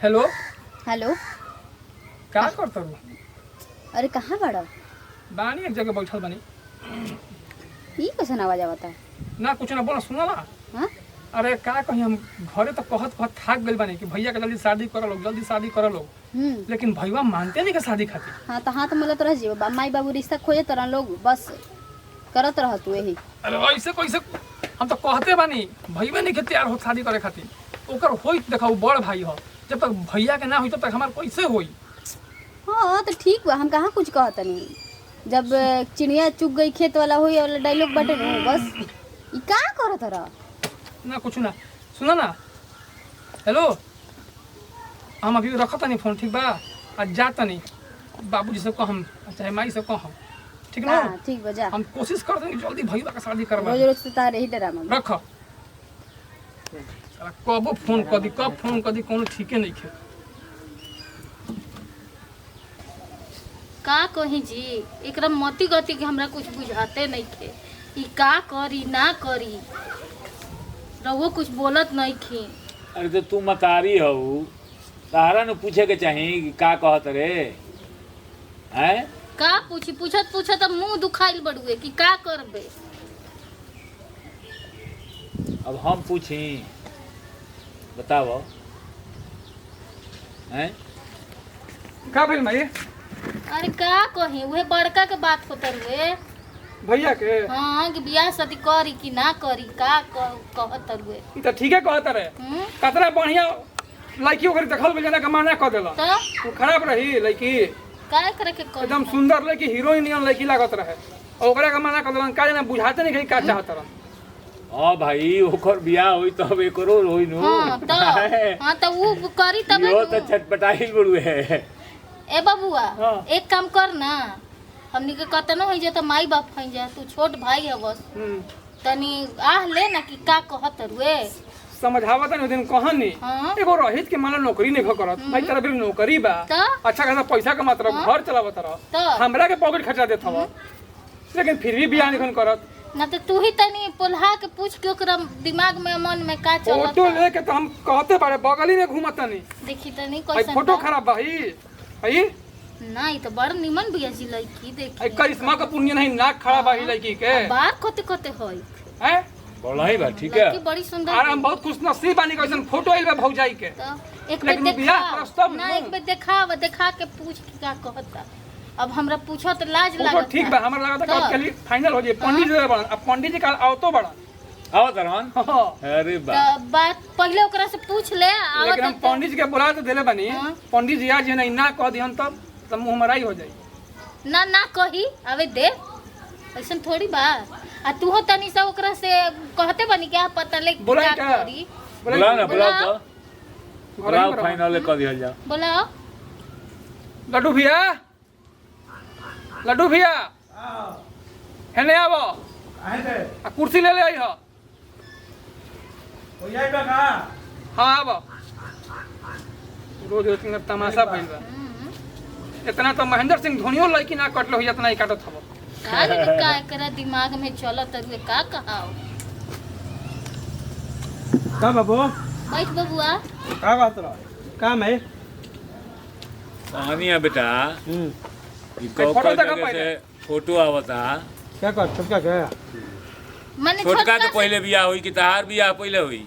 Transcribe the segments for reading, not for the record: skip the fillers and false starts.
Hello hello. का करत हो? अरे कहाँ बड़ा? बानी एक जगह बैठल बानी। ई कैसन आवाज आवता है? ना कुछ ना बोला, सुना ना। हाँ? अरे का कहीं हम घरे तो कहत थाक गइल बानी कि भैया के जल्दी शादी कर लो, जल्दी शादी कर लो। लेकिन भैया मानते नहीं के शादी खातिर। हाँ तो हाथ मलत रह जी, माई बाबू रिश्ता खोजे तरह लोग बस करत रह तू यही। अरे ऐसे कैसे, हम तो कहते बानी भैया नहीं के तैयार हो शादी करे खातिर। ओकर होई देखा वो बड़ भाई हो, जब तक भैया के ना होई तब तक हमार कैसे होई? हाँ तो ठीक बा, हम कहाँ कुछ कहत नहीं। जब चिड़िया चुग गई खेत वाला हुई वाला डायलॉग बटे न बस। ई का करत रह? ना कुछ ना, सुना ना। हेलो, हम अभी रखत नहीं फोन, ठीक बा? आज जाता नहीं बाबूजी से कहम चाहे माई से कहम, ठीक ना? हाँ ठीक बा, जा। हम कोशिश करते हैं जल्दी भैया का शादी करवा। रोज रोज तो तारे ही ड्रामा। रख साला कबो फोन कर दी, कब फोन कर दी, कोनो ठीके नहीं खे। का कही जी, एकरा मती गति के हमरा कुछ बुझाते नहीं थे। ई का करी ना करी, रहुओ कुछ बोलत नहीं थी। अरे तो तू मतारी हो, तारा न पूछे के चाही कि का कहत रे हैं? का पूछी, पूछत पूछत अब मुंह दुखाइल बड़ुए कि का करबे। अब हम पूछी, बताओ हैं? का भेल माई? अरे का कही, उहे बड़का के बात होते हुए। भैया के? हाँ कि बियाह शादी करी कि ना करी, का कहत हुए। ई तो ठीके कहत रे। कतरा बढ़िया लड़की ओकरे देखल बे जना के माना क देला। तो वो खराब रही लड़की, का करे के करी? एकदम सुंदर लड़की, हीरोइन नियन लड़की लागत रहे। और ओकरा के माना क देलन, का जना बुझाते नहीं कि का चाहत रहन। हाँ भाई, ओकर बियाह होई तब एकरो होई नु। हाँ तो वो करी तब यो तो छटपटाई बड़ुए है। ए बबुआ, हाँ। एक काम कर ना, हमनी के कतनो हो जाता माई बाप हो जा, तू छोट भाई है बस, तनी आह ले ना कि का कहत रुए। समझावत नहीं दिन कहनी। हाँ। एगो रहित के मानो नौकरी नहीं करत, भाई तेरा भी नौकरी बा, तो अच्छा खासा पैसा कमात रह, हाँ। घर चलावत रह, तो हमरा के पॉकेट खर्चा देत हव, लेकिन फिर भी बियाह नहीं करत। ना तो तू ही तनी पोल्हा के पूछ के ओकरा दिमाग में मन में का चलत। फोटो लेके तो हम कहते बारे बगली में घूमत नहीं। देखी तनी भाई कैसन फोटो बा। खराब भाई, भाई ना ई तो बड़ निमन बिया जी लड़की देखी। करिश्मा का पुण्य नहीं, नाक खड़ा बा ही लड़की के बात कोते कोते होई। हैं। बोला ही बा, ठीक है। लड़की बड़ी सुंदर और हम बहुत खुश नसीब बानी कैसन फोटो आइल बा भौजाई के। तो एक लेकिन बेर बियाह देखा प्रस्ताव ना, नहीं। एक बेर देखा के पूछ के का कहता। अब हमरा पूछो तो लाज फोटो लागत। ठीक बा, हमरा लगा था तो कि फाइनल हो जाए। पंडित जी बड़ा, अब पंडित जी काल आओ तो बड़ा। आओ तरहन। हाँ। अरे बा, तो बात पहले ओकरा से पूछ ले। आवत लेकिन हम तो- पंडित जी के बुला तो देले बनी। हाँ। पंडित जी आज नहीं ना कह दिहन तब मुंह मराई हो जाई। ना कही आवे दे, ऐसन थोड़ी बा। आ तू हो तनी सा ओकरा से कहते बनी क्या पता ले कि बुलाई का का? करी। बुलाओ ना, बुलाओ तो। घरे बुलाओ, में रहो। फाइनल कर दिया जा। बोलाओ। लड्डू भैया, लड्डू भैया हेने आवो, आ कुर्सी ले ले आई हो। हाँ आवो। रोज इतना तमाशा भइल बा। इतना तो महेंद्र सिंह धोनियो लड़की ना कटलो हो, इतना ही काटत हबो। का जाने का एकरा दिमाग में चलत हुए का कहाओ। का बाबू, बैठ बबुआ। का बात रहा? काम है? कहानी है बेटा, कि फोटो कौका देखा जगह पहले। से फोटो आवता। क्या कर छोटका क्या? माने छोटका छोटका तो पहले बियाह हुई कि तहार बियाह पहले हुई?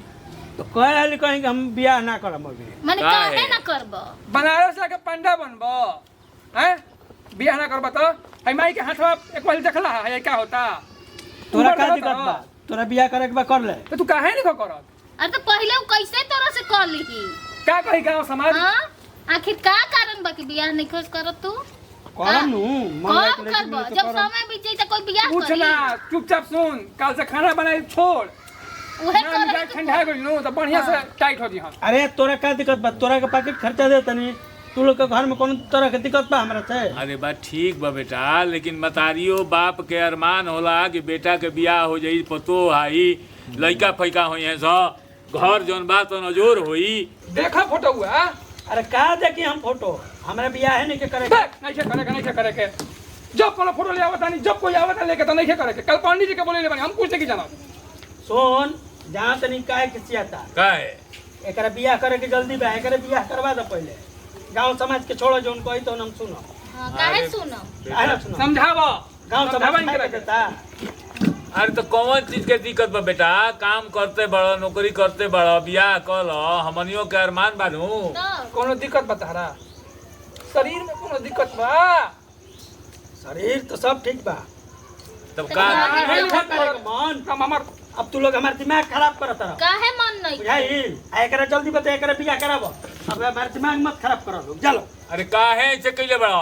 तो कह रही कहीं कि हम बियाह ना करम अभी। माने का काहे है? ना करबो। बनारस जाके पंडा बनबो, हैं? बियाह ना करबा तो हई माई के हाथवा एक बार देखला है क्या होता। तोरा उमर का देखत दिक्कत रहो। बा? तोरा बियाह करे के बा कर ले। तो तू काहे नहीं करत? अरे तो पहले उ कैसे तोरा से कर लीही? का कही गांव समाज? हां, आखिर का कारण बा कि बियाह नहीं खोज करत तू? करम नु मन लायक कब लेकिन करबो? तो जब करम। समय बीत जाई त कोई बियाह कुछ करी। ना, चुपचाप सुन, कल से खाना बनाई छोड़। उहे ना कर मिजाज ठंडा गइल नु तो बढ़िया से टाइट हो जी। हम अरे तोरा का दिक्कत बा? तोरा के पॉकेट खर्चा दे तनी, तू लोग के घर में कोनो तरह के दिक्कत बा हमरा से? अरे बात ठीक बा बेटा, लेकिन मतारियो बाप के अरमान होला कि बेटा के बियाह हो जाई, पतो आई, लइका फैका होई है स, घर जौन बात तो नजोर होई। देखा फोटो हुआ? अरे का देखी हम फोटो? हमरा बियाह है नहीं के करे के। नहीं से करे के, नहीं से करे के। जब कोनो फोटो ले आवता नहीं, जब कोई आवता लेके तो नहीं से करे के। कल पंडित जी के बोले ले बनी, हम कुछ नहीं जाना। सुन, जहाँ तनी काहे खिसियाता, का है? एकरा बियाह करे के जल्दी बा, एकरा बियाह करवा दे पहले। गांव समाज के छोड़ो जोन कही तो हम सुनो। हाँ, काहे सुनो? काहे ना सुनो? समझावा गांव समाज के देता। अरे तो कौन चीज के दिक्कत बा बेटा? काम करते बड़ा, नौकरी करते बड़ा, बियाह कर हमनियों के अरमान बानू। तब कोनो दिक्कत बता रहा? शरीर में कोनो दिक्कत बा? शरीर तो सब ठीक बा। तब का मन हम हमर अब तू लोग हमार दिमाग खराब करत रह। काहे मन नहीं? बुझाई आ एकरा जल्दी बता, एकरा बियाह कराबो। अब हमार दिमाग मत खराब करो लोग। चलो अरे काहे ऐसे कइले बड़ा?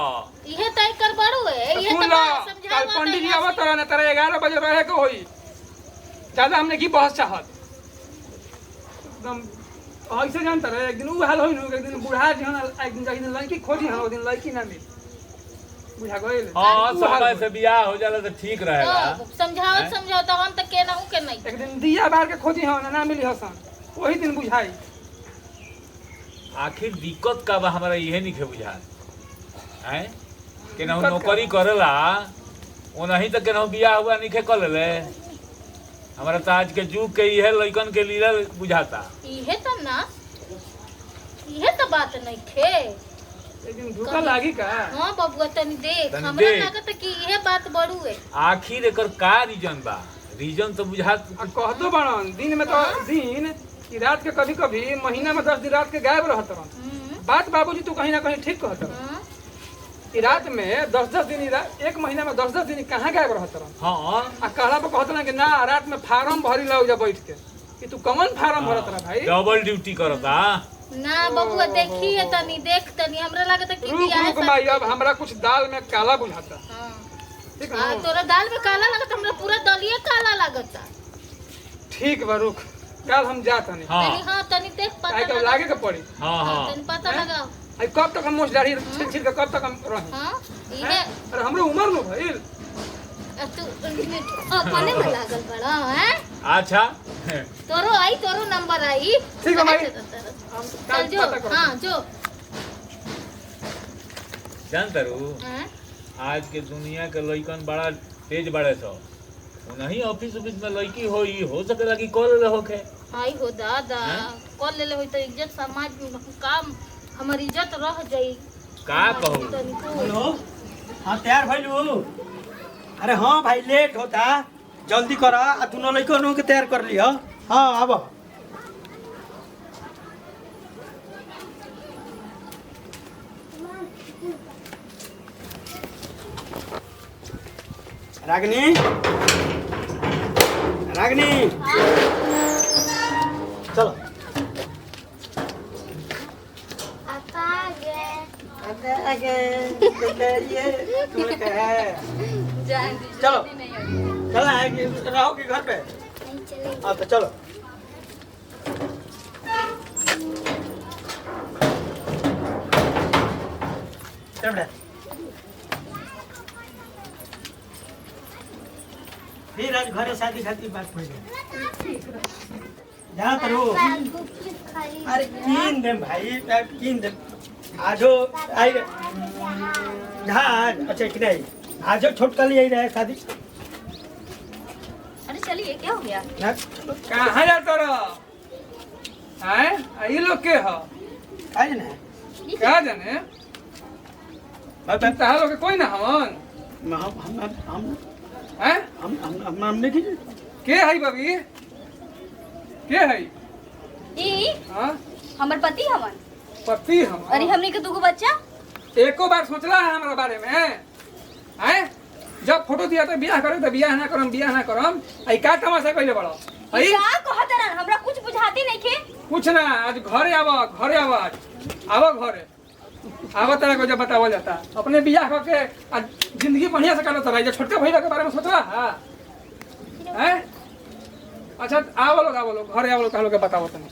इहे तय कर बड़ू है, इहे सुन तो ला, बात कल समझावा पंडित जी नहीं आवत रहे ना, तेरा 11 बजे रहे के होई। ज्यादा हमने की बहस चाहत एकदम ऐसे जानता रहे। एक दिन उ हाल होई नु, एक दिन बुढ़ा जहन, एक दिन लड़की खोजी हन, ओ दिन लड़की ना मिली। बुझा गइल? हाँ, उ हाल समय होई। से बियाह हो जाला तो ठीक रहेगा। तो समझाओ हम तो के ना के नहीं। एक दिन दिया बार के खोजी हन, ना मिली हसन, वही दिन बुझाई। आखिर दिक्कत का बा हमारा इहे नहीं खे बुझा है कि ना दिक्कत का नौकरी करेला ओनही तक केनाहू बियाह हुआ नहीं खे कर लेले। हमारा तो आज के जुग के इहे लइकन के लीला बुझाता। इहे तो ना, इहे तो बात नहीं थे। एक दिन धोखा लागी का? हाँ बबुआ तनी देख, तनी हमरा देख। लागत कि इहे बात बड़ू है। आखिर एकर का रीजन बा? रीजन तो बुझात आ कहतो बड़न दिन में तो दिन कि रात के कभी कभी महीना में 10 दिन रात के गायब रहत रहन। बात बाबूजी तू कहीं ना कहीं ठीक कहत रहन। हाँ, कि रात में 10-10 दिन एक महीना में 10-10 दिन कहाँ गायब रहत रहन। हाँ आ कहला पर कहत ना कि ना रात में फार्म भरी लग जा बैठ के कि तू कौन फार्म भरत रहा भाई? डबल ड्यूटी करता। ना बबुआ देखी है तनी, देख तनी हमरा लागत कि रुक बियाह रुक माई, अब हमरा कुछ दाल में काला बुझाता। हाँ। ठीक है आ, ना? तोरा दाल में काला लागत, हमरा पूरा दलिया काला लागत। ठीक बा, रुक कल हम जात हनी। हाँ तनी हाँ तनी देख पता काहे के लगा। लागे के पड़ी। हाँ हाँ तनी पता लगाओ। आई कब तक हम मोछ दाढ़ी छिल छिल के कब तक हम रही? हाँ इहे हैं? अरे हमरो उम्र नु भइल। तू अपने में लागल बड़ा है। अच्छा तोरो आई, तोरो नंबर आई। ठीक है भाई। चल हम कल जो, पता करो। हाँ जो। जानता रू हाँ? आज के दुनिया के लइकन बड़ा तेज बड़े सो। नहीं ऑफिस ऑफिस में लड़की हो सकेला कि कॉल ले होखे। आई हो दादा, हैं? कॉल ले ले होई तो इज्जत समाज में काम हमर इज्जत रह जाई। का कहू? तनी तू हेलो, हाँ तैयार भइलू? अरे हाँ भाई लेट होता, जल्दी करा। आ दोनों लड़कों के तैयार कर लियो। हाँ आबो। रागिनी, रागिनी चलो। चलो चल आएगी, रहोगी घर पे? हाँ तो चलो। चल बेटा। फिर आज घरे शादी खाती बात पड़ गई। जहाँ तर हो अरे कीन दे भाई, कीन दे। आजो आई जहाँ अच्छा कि नहीं, आजो छोटका ले आई रहे शादी। अरे चलिए, क्या हो गया? कहाँ जाता रहा? हैं? ये लोग के ह? आज ना क्या जाने? तहां लोग के कोई ना हवन? हैं? हम नहीं कीजिए। के है बबी? के है? ई हाँ? हमर पति हवन। पति हम? अरे हमने के दूगो बच्चा। एको बार सोचला है हमारे बारे में? हैं? जब फोटो दिया तो बियाह करे तो बियाह ना करम। आई का तमाशा कइले बड़ो? आई का कहत रहन, हमरा कुछ बुझाती नहीं के। कुछ ना, आज घरे आवा घरे आवा तरह को जब बतावल जाता। अपने बियाह करके आज जिंदगी बढ़िया से करत रही। छोटका भैया के बारे में सोचला है? हैं? अच्छा आवो लोग घरे आवो लोग, कह लोग के बताओ तनी।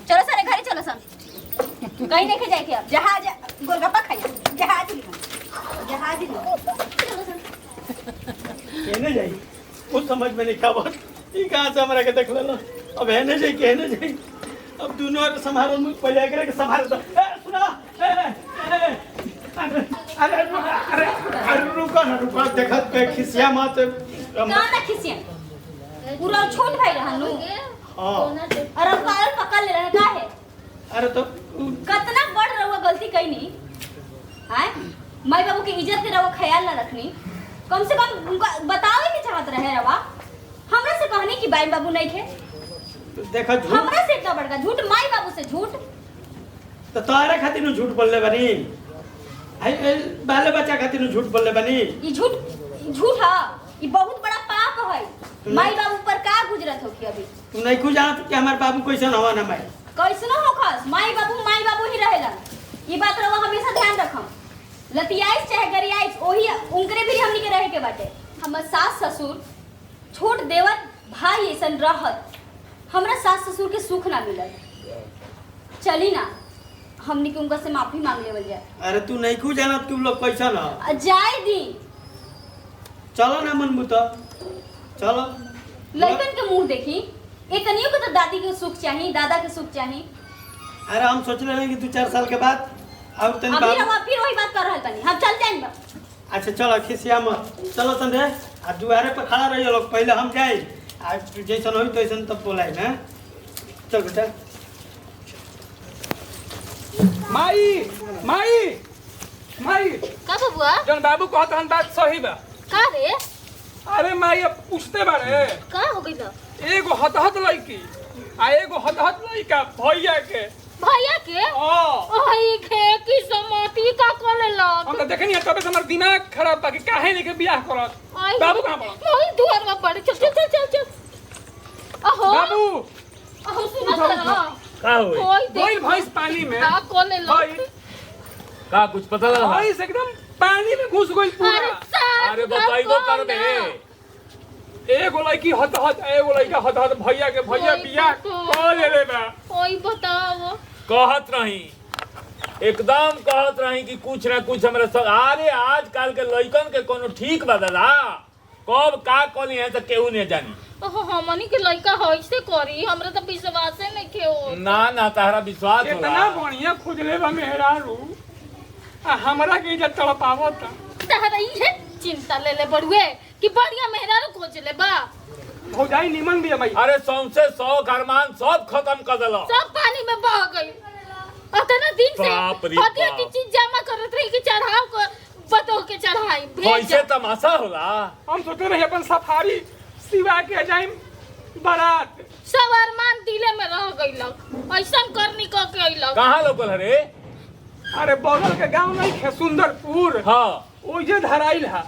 चलो सारे घरे चलो सन। कहीं नहीं के जाए के अब जहाज गोलगप्पा खाइए। जहाज लो। चलो सन। कहने जाई कुछ समझ में नहीं आवत। ई कहां से हमरा के देख लेलो। अब हेने जाई कहने जाई। अब दोनों संभालो, मुझ पहले एकरे के संभाल दो। ए सुना, अरे रुको ना, देखत पे खिसिया मत। कहां ना खिसिया पूरा छोट भाई रहनु। हां अरे काल पकड़ ले रहे का अरे तो कितना बड़ रहुआ गलती कैनी आय माई बाबू के इज्जत के रहुआ ख्याल ना रखनी कम से कम उनका बतावे के चाहत रहे रवा हमरा से कहनी कि माई बाबू नहीं थे देखा झूठ हमरा से इतना बड़का झूठ माई बाबू से झूठ तो तोहरे खातिर झूठ बोलले बनी बाले बच्चा खातिर झूठ बोलले बनी ये झूठ है ये बहुत बड़ा पाप है माई बाबू पर का गुजरत हो कि अभी तू नहीं कुछ जानत कि हमार बाबू कैसन हवा ना मैं कैसनो हो खस माई बाबू ही रहेला ये बात रवा हमेशा ध्यान रखम लतियाइस चाहे गरियाइस ओही उनकरे भी हमनी के रहे के बाटे हमर सास ससुर छोट देवर भाई ऐसन रहत हमरा सास ससुर के सुख ना मिलल चली ना हमनी के उनका से माफी मांग लेवल जाए अरे तू नहीं कुछ जानत तुम लोग कैसन हो जाए दी चलो ना मन मुत चलो लड़कन के मुंह देखी एकनियो को तो दादी के सुख चाहिए दादा के सुख चाहिए अरे हम सोच रहे हैं कि 2-4 साल के बाद अब तनी अभी बाबू हम फिर वही बात कर रहल तनी हम चल जाएंगे अच्छा चलो खिसिया मत चलो तन रे आ दुआरे पर खड़ा रहियो लोग पहले हम जाए आ जैसन होई तैसन तब बोलाई ना चल बेटा माई माई माई का बबुआ जन बाबू कहत हन बात सही बा का रे अरे माई अब पूछते बारे का हो गइल एगो हतहत लड़की आ एगो हतहत लड़का भैया के भैया के ओही खे की समती का करे लग हम तो देखनी तबे से हमर दिमाग खराब बा कि काहे लेके बियाह करत बाबू कहां बा मोही दुआर में पड़े चल चल चल चल अहो बाबू अहो सुना चला का होई कोई गोइल भैंस पानी में का कोने लग का कुछ पता लगा भैंस एकदम पानी में घुस गइल पूरा अरे बताइबो करबे एगो लड़की हतहत एगो लड़का हतहत भैया के भैया बियाह कर लेले बा कोई बताओ कहत रही एकदम कहत रही कि कुछ ना कुछ हमरा सब अरे आजकल के लइकन के कोनो ठीक बदला कब का कली है त केहू नहीं जानी ओहो हमनी के लइका होइसे करी हमरा त विश्वास नहीं केओ ना ना तारा विश्वास होला इतना बढ़िया खोजले बा मेहरारू आ हमरा के इज्जत तड़पावत तारा ये चिंता ले ले बड़ुए कि बढ़िया मेहरारू खोज ले बा भौजाई निमन भी है भाई अरे सौंसे 100 घरमान सब खत्म कर देलो सब पानी में बह गई अतना दिन से बाप रे होती बाप। की चीज जमा करत रही कि चढ़ाव को बतो के चढ़ाई कैसे तमाशा होला हम सोचे रहे अपन सफारी सिवा के जाइम बारात सब अरमान दिले में रह गइलक ऐसन करनी क के अइलक कहाँ लोकल रे अरे बगल के गांव नहीं खे सुंदरपुर हाँ ओजे धराइल है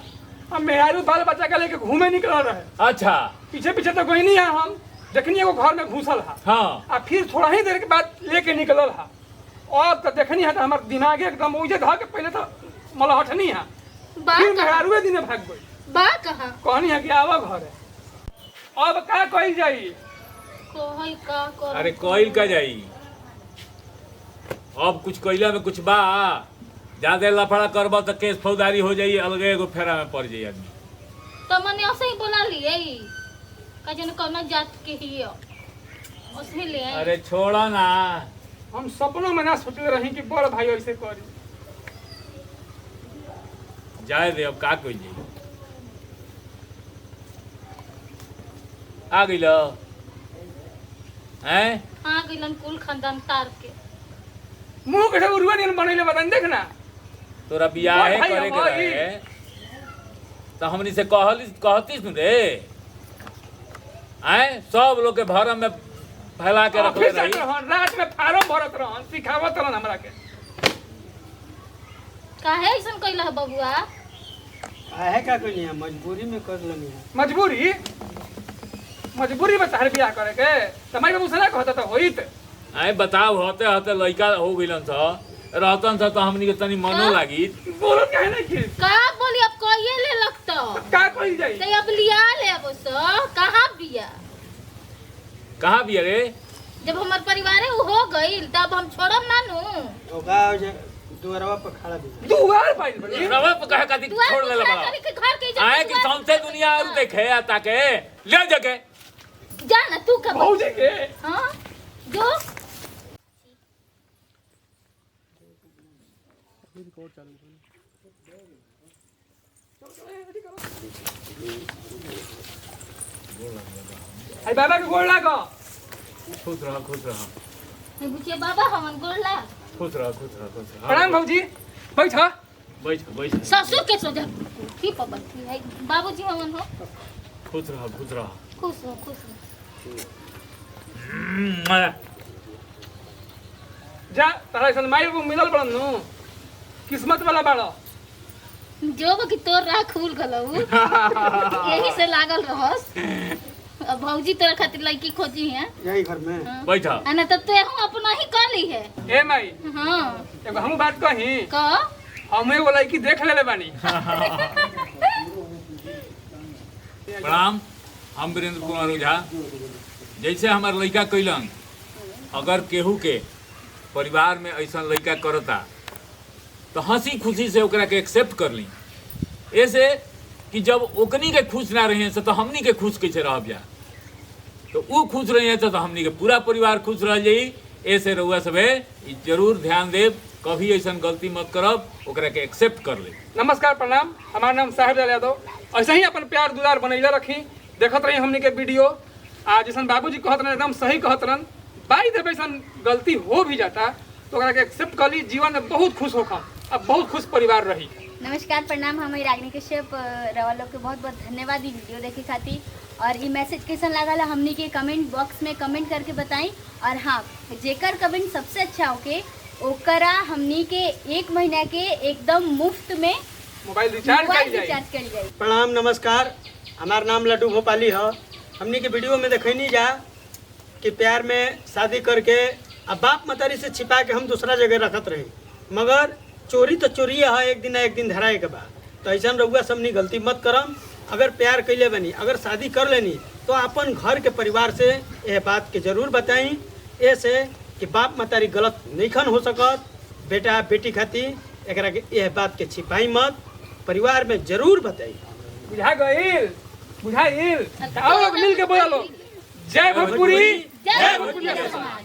हम मेहरारू बाल बच्चा के लेके घूमे निकल रहे अच्छा पीछे पीछे तो कोई नहीं है हम देखनी एगो घर में घुसल है हाँ आ फिर थोड़ा ही देर के बाद लेके निकलल है और तो देखनी है तो हमार दिमाग एकदम ओजे धर के पहले तो मलहटनी है बा फिर मेहरारू दिने भाग गई बा कहां कहनी है कि आवा घरे अब का कही जाई कोई का कर अरे कोइल का जाई अब कुछ कोइला में कुछ बा ज्यादा लफड़ा करबा तो केस फौजदारी हो जाई अलगे एगो फेरा में पड़ जाई आदमी तो मने ऐसे ही बोला लिए का जन कौन जात के ही हो उसने ले आई अरे छोड़ा ना हम सपनों में ना सोचते रही कि बड़ भाई ऐसे करी जाए दे अब का कोई जाई आ गइलो हैं हां गइलन कुल खानदान तार के मुंह के उरुआ दिन बनैले बतान देख ना तोरा बियाह भाई करे के हमारी। रहे तो हमनी से कहतीस न रे आए सब लोग के भरम में फैला के रखले ऑफिस रही रहन रात में फार्म भरत रहन सिखावत रहन हमरा के काहे ऐसन कइला है बबुआ है का कोई नहीं मजबूरी में कर लेनी है मजबूरी में तहर बियाह करे के समय बाबू से ना कहता तो होइत आए बताओ होते होते लड़का हो गइलन छ रहतन छ तो हमनी के तनी मनो हाँ? लागी बोलो काहे नहीं कि का बोली अब कहिए ले लगता का कही जाई तो अब लिया ले अब सो कहाँ बिया कहाँ बिया रे जब हमार परिवार है वो हो गई तब हम छोड़म ना नु ओका जे दुआरवा पर खड़ा भी दुआर पाइल बड़ी रवा पे कहे खातिर दुआर छोड़ ले पर खड़ा बड़ा करके घर के आए कि दुआर सौंसे पर दुनिया और देखे आता के ले जगे जा ना तू कब भौजे के हाँ जो आई बाबा के गोड़ लागो खुश रह बुचिया बाबा हमन गोला खुश रह खुश रह खुश रह। प्रणाम भौजी बैठ बैठ बैठ। ससुर के सोजा की पापा की है बाबूजी हमन हो खुश रह खुश रह। खुश हो खुश हो। जा तारा ऐसा माई बाबू मिलल बड़न नु किस्मत वाला बाड़ा। जो कि तोर राह खुल गलऊ यही से लागल रहस। अब भौजी तोरा खातिर लड़की खोजी है यही घर में बैठ। ना तब तो हम अपना ही कर ली है। ए माई हाँ एगो हम बात कही का हम एगो लड़की देख लेले बानी। प्रणाम, हम वीरेंद्र कुमार ओझा। जैसे हमार लड़का कैलन, अगर केहू के परिवार में ऐसा लड़का करता तो हंसी खुशी से ओकरा के एक्सेप्ट कर ली। ऐसे कि जब ओकनी के खुश ना रहे से तो हमनी के खुश कैसे रह जा, तो वो खुश रहे तो हमनी के पूरा परिवार खुश रह जाई। ऐसे रउआ सबे जरूर ध्यान देव, कभी ऐसा गलती मत करब, ओकरा के एक्सेप्ट कर ले। नमस्कार प्रणाम, हमारा नाम साहिब लाल यादव। ऐसे ही अपन प्यार दुलार बनैले रखी, देखत रही हमनी के वीडियो। आज जैसन बाबूजी कहत रहे एकदम सही कहत रहन। बाई दफे ऐसा गलती हो भी जाता तो ओकरा के एक्सेप्ट कर ली, जीवन में बहुत खुश होखम, अब बहुत खुश परिवार रही। नमस्कार प्रणाम, हम रागिनी कश्यप रवा लोग के बहुत बहुत धन्यवाद ई वीडियो देखे खातिर। और ई मैसेज कैसन लागल हमनी के कमेंट बॉक्स में कमेंट करके बताई। और हाँ, जेकर कमेंट सबसे अच्छा होके ओकरा हमनी के 1 महीना के एकदम मुफ्त में मोबाइल रिचार्ज मोबाइल कर जाए। रिचार्ज कर जाए। प्रणाम नमस्कार, हमार नाम लड्डू भोपाली है। हमनी के वीडियो में देखनी जा कि प्यार में शादी करके अब बाप मतारी से छिपा के हम दूसरा जगह रखत रहे, मगर चोरी तो चोरी है, एक दिन ना एक दिन धराए के बाद। तो ऐसा रउआ सबनी गलती मत करम। अगर प्यार कैले बनी, अगर शादी कर लेनी तो अपन घर के परिवार से यह बात के जरूर बताई, ऐसे कि बाप मतारी गलत नहीं हो सकत। बेटा बेटी खातिर एकरा के यह बात के छिपाई मत, परिवार में जरूर बताई। बुझा गईल बुझाइल। आओ लोग मिल के बोलो, जय भोजपुरी, जय भोजपुरी समाज।